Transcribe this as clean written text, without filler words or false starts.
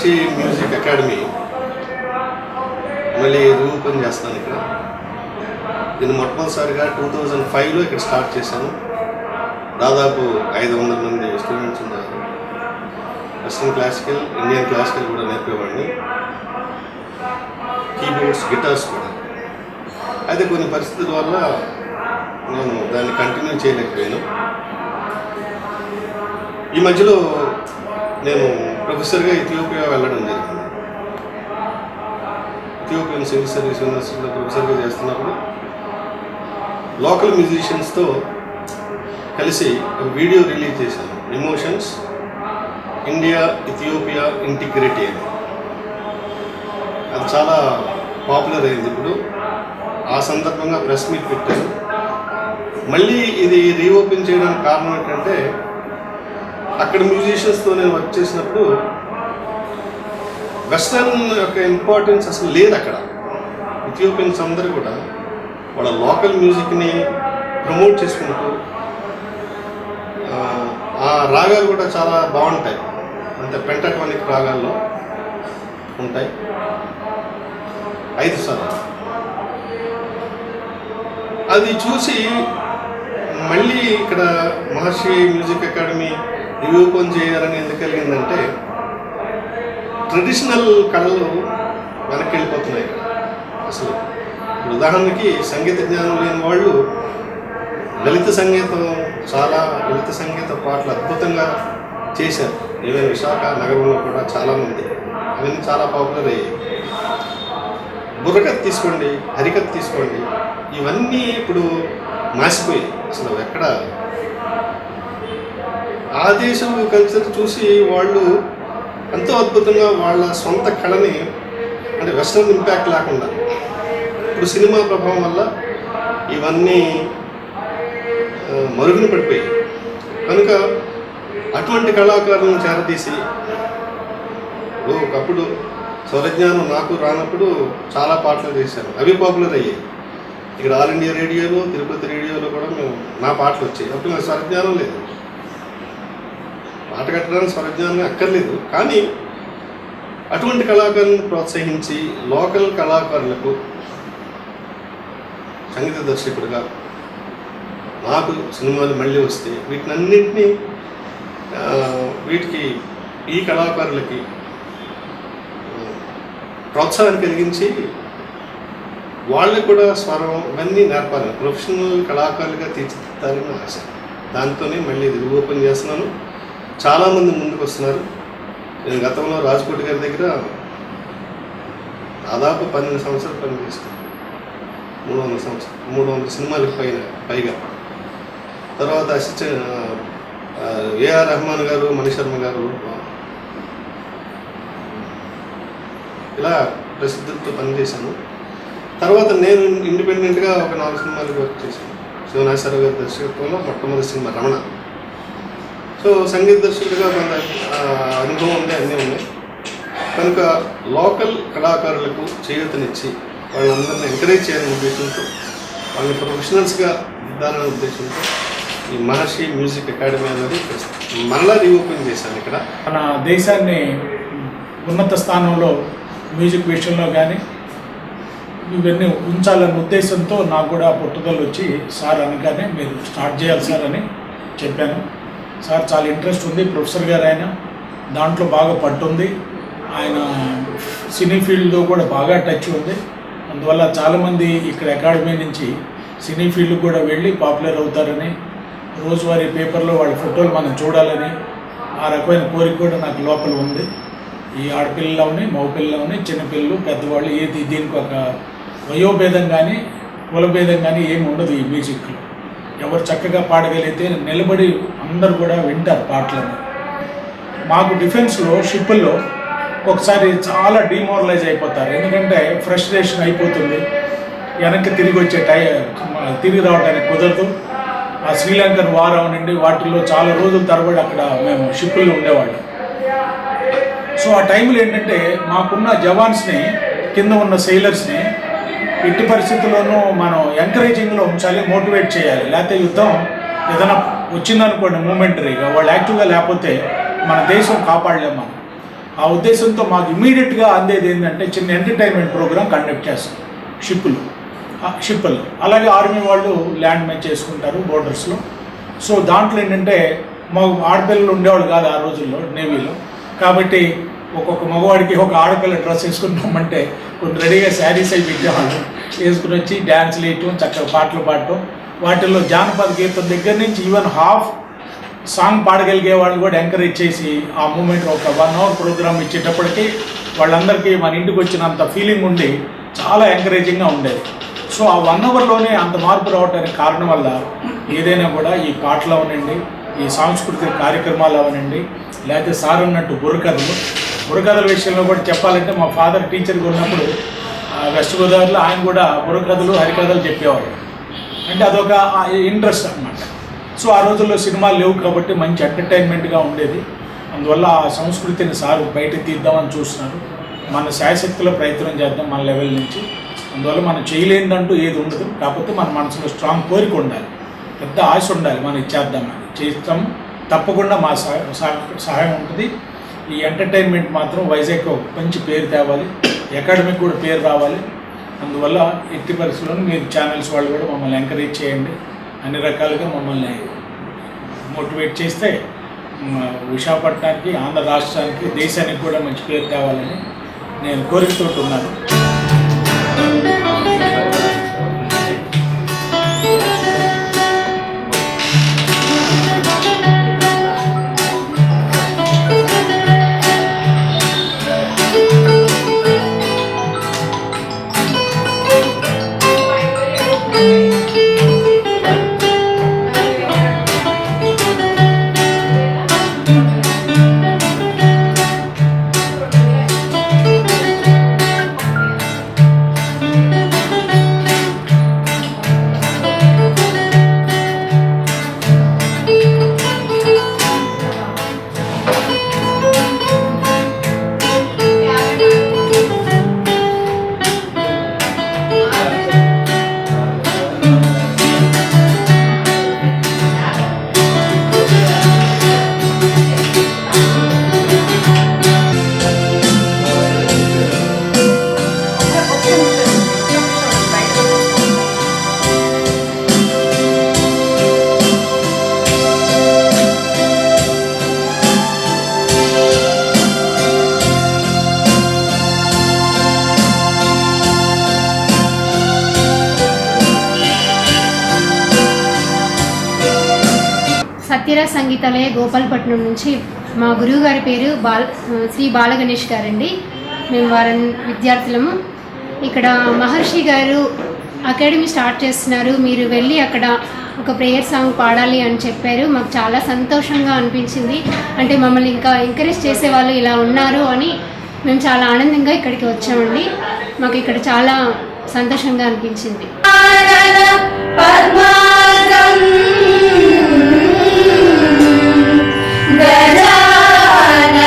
మహర్షి music academy మళ్ళీ రూపొంది చేస్తాను ఇక్కడ. దీన్ని మొట్టమొదటిసారిగా 2005లో ఇక్కడ స్టార్ట్ చేశాను. దాదాపు 500 మంది స్టూడెంట్స్ ఉన్నారు. వెస్ట్రన్ క్లాసికల్, ఇండియన్ క్లాసికల్ కూడా నేర్పేవాడిని, కీబోర్డ్స్, గిటార్స్ కూడా. అయితే కొన్ని పరిస్థితుల వల్ల నేను దాన్ని కంటిన్యూ చేయలేకపోయాను. ఈ మధ్యలో నేను ప్రొఫెసర్గా ఇథియోపియా వెళ్ళడం జరిగింది. ఇథియోపియన్ సివిల్ సర్వీస్ యూనివర్సిటీలో ప్రొఫెసర్గా చేస్తున్నప్పుడు లోకల్ మ్యూజిషియన్స్తో కలిసి ఒక వీడియో రిలీజ్ చేశాను, ఎమోషన్స్ ఇండియా ఇథియోపియా ఇంటిగ్రిటీ అని. అది చాలా పాపులర్ అయింది. ఇప్పుడు ఆ సందర్భంగా ప్రెస్ మీట్ పెట్టాను. మళ్ళీ ఇది రీఓపెన్ చేయడానికి కారణం ఏంటంటే, అక్కడ మ్యూజిషియన్స్తో నేను వర్క్ చేసినప్పుడు వెస్టర్న్ యొక్క ఇంపార్టెన్స్ అసలు లేదు అక్కడ. ఇథియోపియన్స్ అందరూ కూడా వాళ్ళ లోకల్ మ్యూజిక్ని ప్రమోట్ చేసుకుంటూ, ఆ రాగాలు కూడా చాలా బాగుంటాయి, అంటే పెంటాటోనిక్ రాగాల్లో ఉంటాయి. 5 సార్లు అది చూసి మళ్ళీ ఇక్కడ మహర్షి మ్యూజిక్ అకాడమీ రీఓపెన్ చేయాలని ఎందుకు కలిగిందంటే, ట్రెడిషనల్ కళలు వెనక్కి వెళ్ళిపోతున్నాయి అసలు. ఉదాహరణకి సంగీత జ్ఞానం లేని వాళ్ళు లలిత సంగీతం, చాలా లలిత సంగీత పాటలు అద్భుతంగా చేశారు. ఈవెన్ విశాఖ నగరంలో కూడా చాలామంది అవన్నీ చాలా పాపులర్ అయ్యాయి. బుర్రకథ తీసుకోండి, హరికథ తీసుకోండి, ఇవన్నీ ఇప్పుడు మాసిపోయాయి. అసలు ఎక్కడ ఆ దేశం కల్చర్ చూసి వాళ్ళు ఎంతో అద్భుతంగా వాళ్ళ సొంత కళని, అంటే వెస్ట్రన్ ఇంపాక్ట్ లేకుండా, ఇప్పుడు సినిమా ప్రభావం వల్ల ఇవన్నీ మరుగున పడిపోయాయి. కనుక అటువంటి కళాకారులను చేరదీసి, ఒకప్పుడు స్వరజ్ఞానం నాకు రానప్పుడు చాలా పాటలు చేశాను, అవి పాపులర్ అయ్యాయి. ఇక్కడ ఆల్ ఇండియా రేడియోలో, తిరుపతి రేడియోలో కూడా నా పాటలు వచ్చాయి. అప్పుడు నాకు స్వరజ్ఞానం లేదు, పాట కట్టడానికి స్వరజ్ఞానం అక్కర్లేదు. కానీ అటువంటి కళాకారులను ప్రోత్సహించి లోకల్ కళాకారులకు సంగీత దర్శకుడిగా నాకు సినిమాలు మళ్ళీ వస్తే వీటినన్నింటినీ వీటికి ఈ కళాకారులకి ప్రోత్సాహం కలిగించి వాళ్ళకు కూడా స్వరం ఇవన్నీ నేర్పాలి, ప్రొఫెషనల్ కళాకారులుగా తీర్చిదిద్దాలని ఆశ. దాంతోనే మళ్ళీ ఇది రీఓపెన్ చేస్తున్నాను. చాలామంది ముందుకు వస్తున్నారు. నేను గతంలో రాజ్కోట్ గారి దగ్గర దాదాపు 12 సంవత్సరాలు పనిచేస్తాను. 300 సినిమాలకు పైగా. తర్వాత ఏఆర్ రెహమాన్ గారు, మణిశర్మ గారు, ఇలా ప్రసిద్ధులతో పనిచేశాను. తర్వాత నేను ఇండిపెండెంట్గా ఒక 4 సినిమాలకు వర్క్ చేశాను. శివనాగేశ్వరరావు గారి దర్శకత్వంలో మొట్టమొదటి సినిమా రమణ. సో సంగీత దర్శకుడిగా కొంత అనుభవం ఉంది, అన్నీ ఉన్నాయి. కనుక లోకల్ కళాకారులకు చేయూతనిచ్చి వాళ్ళందరినీ ఎంకరేజ్ చేయాలనే ఉద్దేశంతో, వాళ్ళని ప్రొఫెషనల్స్గా ఇద్దాలనే ఉద్దేశంతో ఈ మహర్షి మ్యూజిక్ అకాడమీ అనేది మరలా రీఓపెన్ చేశాను. ఇక్కడ మన దేశాన్ని ఉన్నత స్థానంలో మ్యూజిక్ విషయంలో కానీ ఇవన్నీ ఉంచాలనే ఉద్దేశంతో నాకు కూడా పట్టుదల వచ్చి సార్ అనగానే మీరు స్టార్ట్ చేయాలి సార్ అని చెప్పాను. సార్ చాలా ఇంట్రెస్ట్ ఉంది, ప్రొఫెసర్ గారు ఆయన, దాంట్లో బాగా పట్టుంది, ఆయన సినీ ఫీల్డ్లో కూడా బాగా టచ్ ఉంది. అందువల్ల చాలామంది ఇక్కడ అకాడమీ నుంచి సినీ ఫీల్డ్ కూడా వెళ్ళి పాపులర్ అవుతారని, రోజువారీ పేపర్లో వాళ్ళ ఫోటోలు మనం చూడాలని ఆ రకమైన కోరిక కూడా నాకు లోపల ఉంది. ఈ ఆడపిల్లలోని, మగపిల్లలోని, చిన్నపిల్లలు, పెద్దవాళ్ళు, ఏది దీనికి ఒక వయోభేదం కానీ కులభేదం కానీ ఏమి ఉండదు. ఈ మ్యూజిక్లో ఎవరు చక్కగా పాడగలిగితే నిలబడి అందరు కూడా వింటారు పాటలను. మాకు డిఫెన్స్లో, షిప్పుల్లో ఒకసారి చాలా డిమోరలైజ్ అయిపోతారు. ఎందుకంటే ఫ్రస్ట్రేషన్ అయిపోతుంది, వెనక్కి తిరిగి రావడానికి కుదరదు. ఆ శ్రీలంకన్ వార్ అవనండి, వాటిల్లో చాలా రోజుల తరబడి అక్కడ మేము షిప్పుల్లో ఉండేవాళ్ళం. సో ఆ టైంలో ఏంటంటే మాకున్న జవాన్స్ని, కింద ఉన్న సెయిలర్స్ని ఎట్టి పరిస్థితుల్లోనూ మనం ఎంకరేజింగ్లో ఉంచాలి, మోటివేట్ చేయాలి. లేకపోతే యుద్ధం ఏదైనా వచ్చిందనుకోండి మూమెంటరీగా, వాళ్ళు యాక్టివ్గా లేకపోతే మన దేశం కాపాడలేము మనం. ఆ ఉద్దేశంతో మాకు ఇమీడియట్గా అందేది ఏంటంటే చిన్న ఎంటర్టైన్మెంట్ ప్రోగ్రామ్ కండక్ట్ చేస్తాం షిప్పులు. అలాగే ఆర్మీ వాళ్ళు ల్యాండ్ మీద చేసుకుంటారు బోర్డర్స్లో. సో దాంట్లో ఏంటంటే మాకు ఆడపిల్లలు ఉండేవాళ్ళు కాదు ఆ రోజుల్లో నేవీలో. కాబట్టి ఒక్కొక్క మగవాడికి ఒక ఆడపిల్ల డ్రెస్ వేసుకుంటామంటే కొన్ని రెడీగా శారీస్ అవి పెట్టేవాళ్ళు, వేసుకుని వచ్చి డ్యాన్స్లు వేయటం, చక్కగా పాటలు పాడటం. వాటిల్లో జానపద గీతం దగ్గర నుంచి ఈవెన్ హాఫ్ సాంగ్ పాడగలిగే వాళ్ళు కూడా ఎంకరేజ్ చేసి ఆ మూమెంట్ ఒక 1 hour ప్రోగ్రామ్ ఇచ్చేటప్పటికి వాళ్ళందరికీ మన ఇంటికి వచ్చినంత ఫీలింగ్ ఉండి చాలా ఎంకరేజింగ్గా ఉండేది. సో ఆ 1 hourలోనే అంత మార్పు రావడానికి కారణం వల్ల ఏదైనా కూడా ఈ పాటలు అవనండి, ఈ సాంస్కృతిక కార్యక్రమాలు అవనండి, లేకపోతే సార్ అన్నట్టు బుర్రకథల విషయంలో కూడా చెప్పాలంటే మా ఫాదర్ టీచర్గా ఉన్నప్పుడు వెస్ట్ గోదావరిలో ఆయన కూడా బుర్రకథలు హరికథలు చెప్పేవాడు. అంటే అదొక ఇంట్రెస్ట్ అన్నమాట. సో ఆ రోజుల్లో సినిమాలు లేవు కాబట్టి మంచి ఎంటర్టైన్మెంట్గా ఉండేది. అందువల్ల ఆ సంస్కృతిని సార్ బయటకు తీద్దామని చూస్తున్నారు. మన శాయశక్తిలో ప్రయత్నం చేద్దాం మన లెవెల్ నుంచి. అందువల్ల మనం చేయలేనిదంటూ ఏది ఉండదు. కాకపోతే మన మనసులో స్ట్రాంగ్ కోరిక ఉండాలి, పెద్ద ఆశ ఉండాలి, మనం ఇచ్చేద్దామని. చేస్తాం, తప్పకుండా మా సహాయం ఉంటుంది. ఈ ఎంటర్టైన్మెంట్ మాత్రం వైజాగ్ ఒక మంచి పేరు తేవాలి, అకాడమిక్ కూడా పేరు రావాలి. అందువల్ల ఎట్టి పరిస్థితుల్లో మీరు ఛానల్స్ వాళ్ళు కూడా మమ్మల్ని ఎంకరేజ్ చేయండి, అన్ని రకాలుగా మమ్మల్ని మోటివేట్ చేస్తే విశాఖపట్నానికి, ఆంధ్ర రాష్ట్రానికి, దేశానికి కూడా మంచి పేరు తేవాలని నేను కోరికతో ఉన్నాను. సత్యరాజ్ సంగీతాలయ గోపాలపట్నం నుంచి మా గురువు గారి పేరు శ్రీ బాలగణేష్ గారండి. మేము వారి విద్యార్థులము. ఇక్కడ మహర్షి గారు అకాడమీ స్టార్ట్ చేస్తున్నారు, మీరు వెళ్ళి అక్కడ ఒక ప్రేయర్ సాంగ్ పాడాలి అని చెప్పారు. మాకు చాలా సంతోషంగా అనిపించింది. అంటే మమ్మల్ని ఇంకా ఎంకరేజ్ చేసేవాళ్ళు ఇలా ఉన్నారు అని మేము చాలా ఆనందంగా ఇక్కడికి వచ్చామండి. మాకు ఇక్కడ చాలా సంతోషంగా అనిపించింది. గజానన